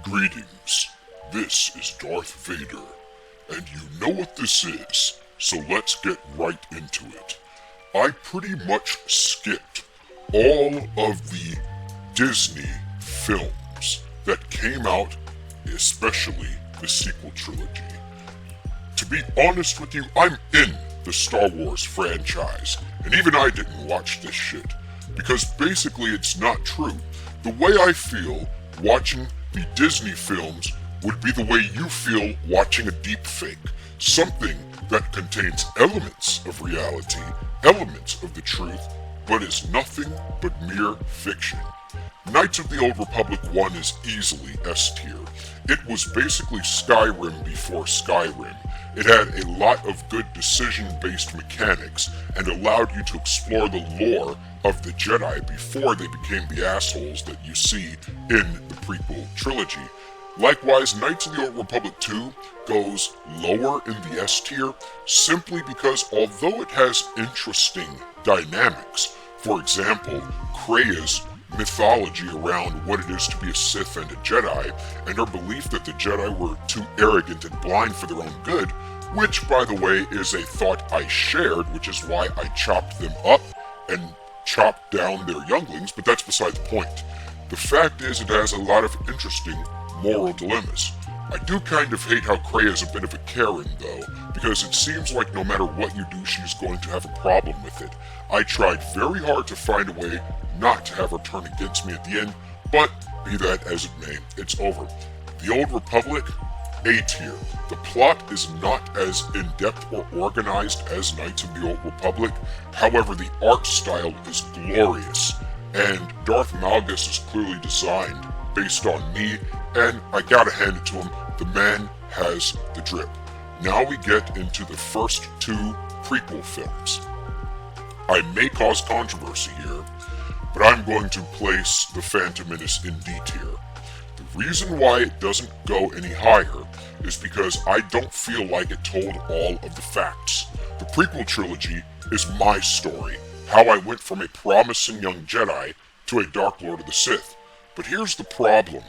Greetings, this is Darth Vader, and you know what this is, so let's get right into it. I pretty much skipped all of the Disney films that came out, especially the sequel trilogy. To be honest with you, I'm in the Star Wars franchise, and even I didn't watch this shit, because basically it's not true. The way I feel watching the Disney films would be the way you feel watching a deep fake. Something that contains elements of reality, elements of the truth, but is nothing but mere fiction. Knights of the Old Republic 1 is easily S tier. It was basically Skyrim before Skyrim. It had a lot of good decision-based mechanics and allowed you to explore the lore of the Jedi before they became the assholes that you see in the prequel trilogy. Likewise, Knights of the Old Republic 2 goes lower in the S tier simply because although it has interesting dynamics, for example, Krea's mythology around what it is to be a Sith and a Jedi, and her belief that the Jedi were too arrogant and blind for their own good, which, by the way, is a thought I shared, which is why I chopped them up and chopped down their younglings, but that's beside the point. The fact is, it has a lot of interesting moral dilemmas. I do kind of hate how Kreia is a bit of a Karen, though, because it seems like no matter what you do, she's going to have a problem with it. I tried very hard to find a way not to have her turn against me at the end, but be that as it may, it's over. The Old Republic, A tier. The plot is not as in-depth or organized as Knights of the Old Republic, however the art style is glorious, and Darth Malgus is clearly designed based on me, and I gotta hand it to him, the man has the drip. Now we get into the first two prequel films. I may cause controversy here, but I'm going to place The Phantom Menace in D tier. The reason why it doesn't go any higher is because I don't feel like it told all of the facts. The prequel trilogy is my story, how I went from a promising young Jedi to a Dark Lord of the Sith. But here's the problem.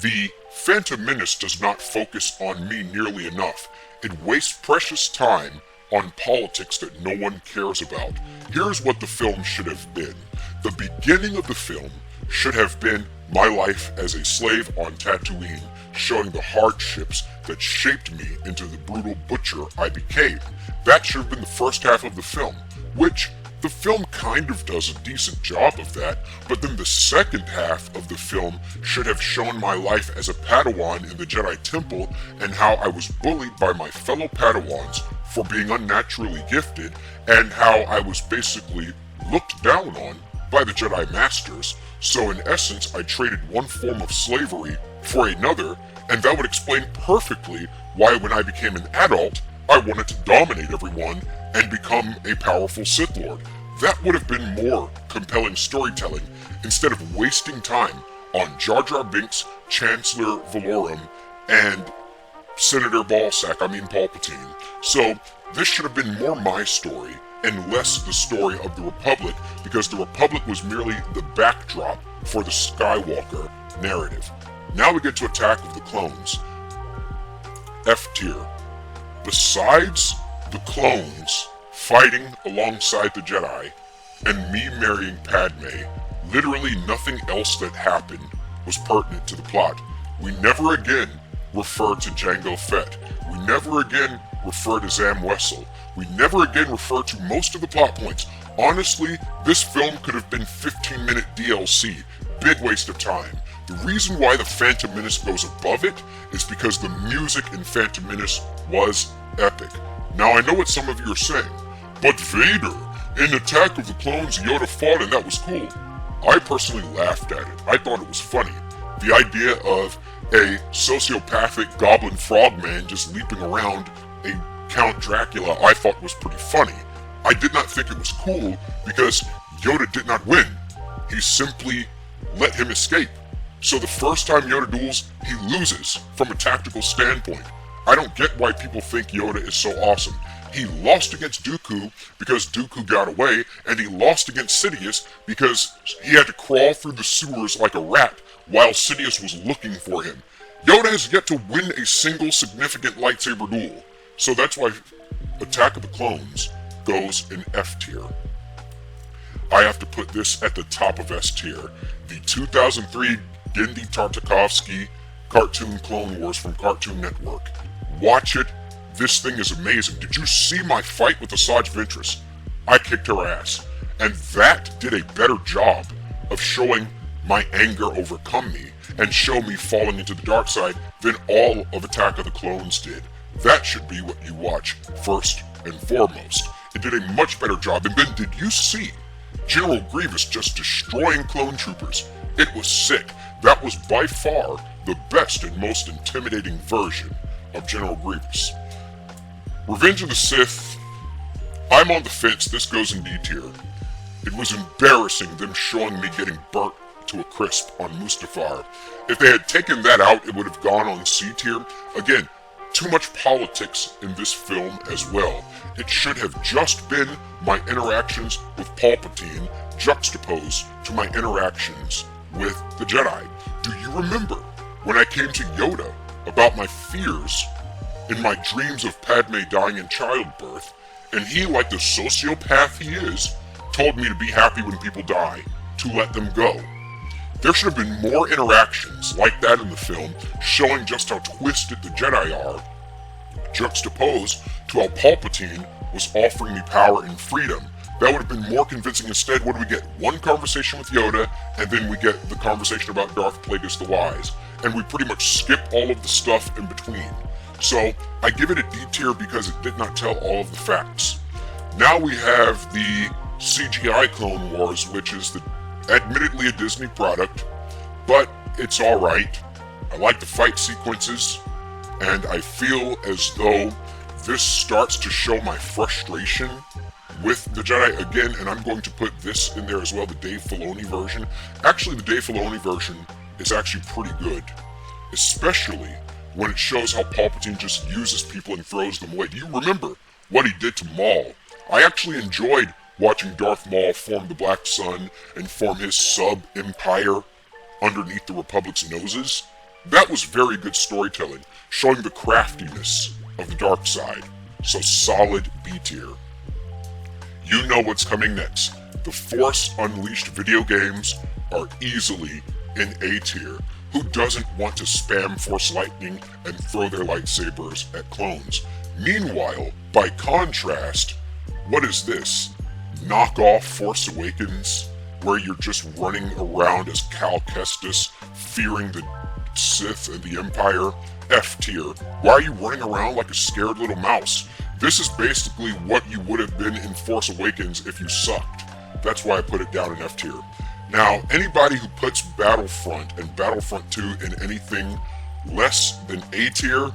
The Phantom Menace does not focus on me nearly enough. It wastes precious time on politics that no one cares about. Here's what the film should have been. The beginning of the film should have been my life as a slave on Tatooine, showing the hardships that shaped me into the brutal butcher I became. That should have been the first half of the film, which the film kind of does a decent job of that, but then the second half of the film should have shown my life as a Padawan in the Jedi Temple and how I was bullied by my fellow Padawans for being unnaturally gifted, and how I was basically looked down on by the Jedi Masters. So in essence, I traded one form of slavery for another, and that would explain perfectly why when I became an adult, I wanted to dominate everyone and become a powerful Sith Lord. That would have been more compelling storytelling instead of wasting time on Jar Jar Binks, Chancellor Valorum, and Senator Palpatine. So this should have been more my story and less the story of the Republic, because the Republic was merely the backdrop for the Skywalker narrative. Now we get to Attack of the Clones. F tier. Besides the clones fighting alongside the Jedi and me marrying Padme, literally nothing else that happened was pertinent to the plot. We never again refer to Jango Fett. We never again refer to Zam Wesell. We never again refer to most of the plot points. Honestly, this film could have been 15-minute DLC. Big waste of time. The reason why The Phantom Menace goes above it is because the music in Phantom Menace was epic. Now I know what some of you are saying, but Vader, in Attack of the Clones, Yoda fought and that was cool. I personally laughed at it. I thought it was funny. The idea of a sociopathic goblin frogman just leaping around a Count Dracula I thought was pretty funny. I did not think it was cool because Yoda did not win. He simply let him escape. So the first time Yoda duels, he loses from a tactical standpoint. I don't get why people think Yoda is so awesome. He lost against Dooku because Dooku got away, and he lost against Sidious because he had to crawl through the sewers like a rat while Sidious was looking for him. Yoda has yet to win a single significant lightsaber duel, so that's why Attack of the Clones goes in F tier. I have to put this at the top of S tier. The 2003 Genndy Tartakovsky cartoon Clone Wars from Cartoon Network. Watch it. This thing is amazing. Did you see my fight with Asajj Ventress? I kicked her ass. And that did a better job of showing my anger overcome me and show me falling into the dark side than all of Attack of the Clones did. That should be what you watch first and foremost. It did a much better job. And then did you see General Grievous just destroying clone troopers? It was sick. That was by far the best and most intimidating version of General Grievous. Revenge of the Sith, I'm on the fence. This goes in D tier. It was embarrassing them showing me getting burnt to a crisp on Mustafar. If they had taken that out, it would have gone on C tier. Again, too much politics in this film as well. It should have just been my interactions with Palpatine juxtaposed to my interactions with the Jedi. Do you remember when I came to Yoda about my fears in my dreams of Padme dying in childbirth, and he, like the sociopath he is, told me to be happy when people die, to let them go? There should have been more interactions like that in the film, showing just how twisted the Jedi are, juxtaposed to how Palpatine was offering me power and freedom. That would have been more convincing. Instead, what do we get? One conversation with Yoda, and then we get the conversation about Darth Plagueis the Wise. And we pretty much skip all of the stuff in between. So, I give it a D tier because it did not tell all of the facts. Now we have the CGI Clone Wars, which is admittedly a Disney product, but it's alright. I like the fight sequences, and I feel as though this starts to show my frustration with the Jedi again, and I'm going to put this in there as well, the Dave Filoni version. Actually, the Dave Filoni version is actually pretty good, especially when it shows how Palpatine just uses people and throws them away. Do you remember what he did to Maul? I actually enjoyed watching Darth Maul form the Black Sun and form his sub-empire underneath the Republic's noses. That was very good storytelling, showing the craftiness of the dark side. So solid B tier. You know what's coming next. The Force Unleashed video games are easily in A tier. Who doesn't want to spam Force Lightning and throw their lightsabers at clones? Meanwhile, by contrast, what is this? Knockoff Force Awakens, where you're just running around as Cal Kestis, fearing the Sith and the Empire? F tier. Why are you running around like a scared little mouse? This is basically what you would have been in Force Awakens if you sucked. That's why I put it down in F tier. Now, anybody who puts Battlefront and Battlefront 2 in anything less than A tier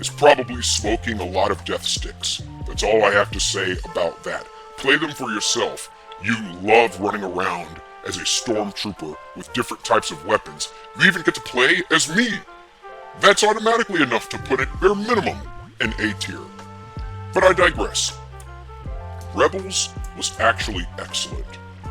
is probably smoking a lot of death sticks. That's all I have to say about that. Play them for yourself. You love running around as a stormtrooper with different types of weapons. You even get to play as me. That's automatically enough to put it bare minimum in A tier. But I digress. Rebels was actually excellent.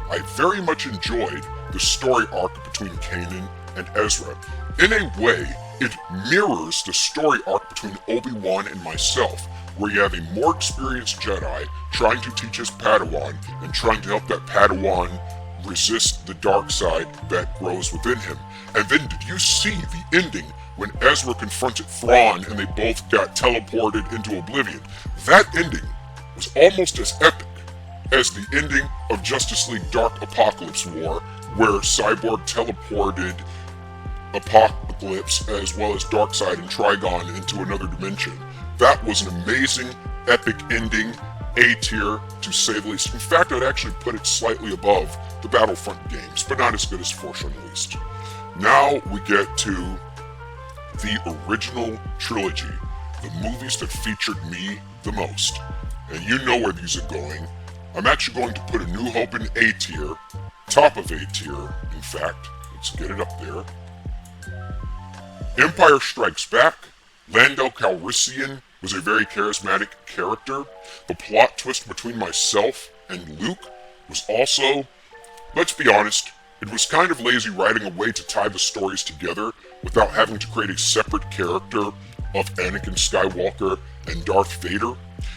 I very much enjoyed the story arc between Kanan and Ezra. In a way, it mirrors the story arc between Obi-Wan and myself, where you have a more experienced Jedi trying to teach his Padawan and trying to help that Padawan resist the dark side that grows within him. And then did you see the ending when Ezra confronted Thrawn and they both got teleported into oblivion? That ending was almost as epic as the ending of Justice League Dark Apocalypse War, where Cyborg teleported Apocalypse as well as Darkseid and Trigon into another dimension. That was an amazing, epic ending, A tier to say the least. In fact, I'd actually put it slightly above the Battlefront games, but not as good as Force Unleashed. Now we get to the original trilogy, the movies that featured me the most. And you know where these are going. I'm actually going to put A New Hope in A tier, top of A tier, in fact. Let's get it up there. Empire Strikes Back. Lando Calrissian was a very charismatic character. The plot twist between myself and Luke was also, let's be honest, It was kind of lazy writing a way to tie the stories together without having to create a separate character of Anakin Skywalker and Darth Vader.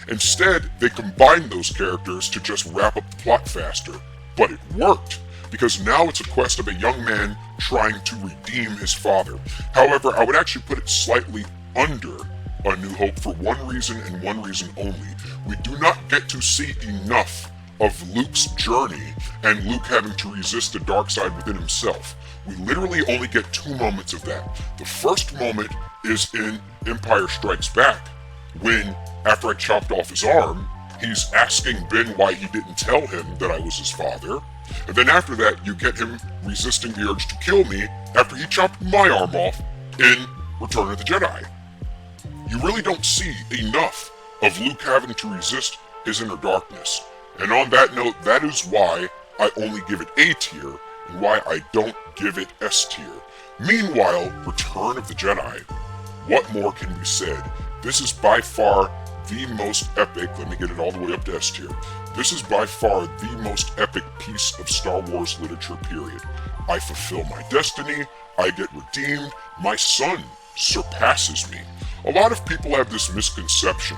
Instead, they combined those characters to just wrap up the plot faster. But it worked, because now it's a quest of a young man trying to redeem his father. However, I would actually put it slightly under A New Hope for one reason and one reason only. We do not get to see enough of Luke's journey and Luke having to resist the dark side within himself. We literally only get 2 moments of that. The first moment is in Empire Strikes Back, when, after I chopped off his arm, he's asking Ben why he didn't tell him that I was his father. And then after that, you get him resisting the urge to kill me after he chopped my arm off in Return of the Jedi. You really don't see enough of Luke having to resist his inner darkness. And on that note, that is why I only give it A tier and why I don't give it S tier. Meanwhile, Return of the Jedi, what more can be said? This is by far the most epic, let me get it all the way up to S tier. This is by far the most epic piece of Star Wars literature, period. I fulfill my destiny, I get redeemed, my son surpasses me. A lot of people have this misconception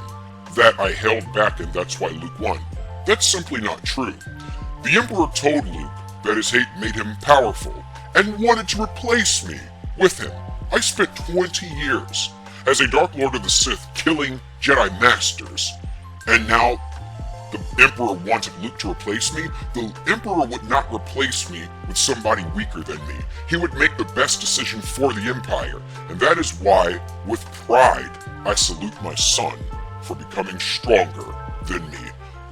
that I held back and that's why Luke won. That's simply not true. The Emperor told Luke that his hate made him powerful and wanted to replace me with him. I spent 20 years as a Dark Lord of the Sith killing Jedi Masters, and now the Emperor wanted Luke to replace me. The Emperor would not replace me with somebody weaker than me. He would make the best decision for the Empire, and that is why, with pride, I salute my son for becoming stronger than me.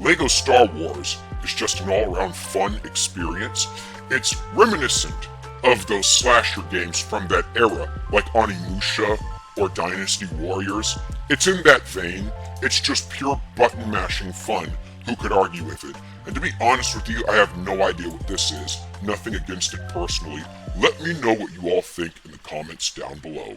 LEGO Star Wars is just an all-around fun experience. It's reminiscent of those slasher games from that era, like Onimusha or Dynasty Warriors. It's in that vein. It's just pure button-mashing fun. Who could argue with it? And to be honest with you, I have no idea what this is. Nothing against it personally. Let me know what you all think in the comments down below.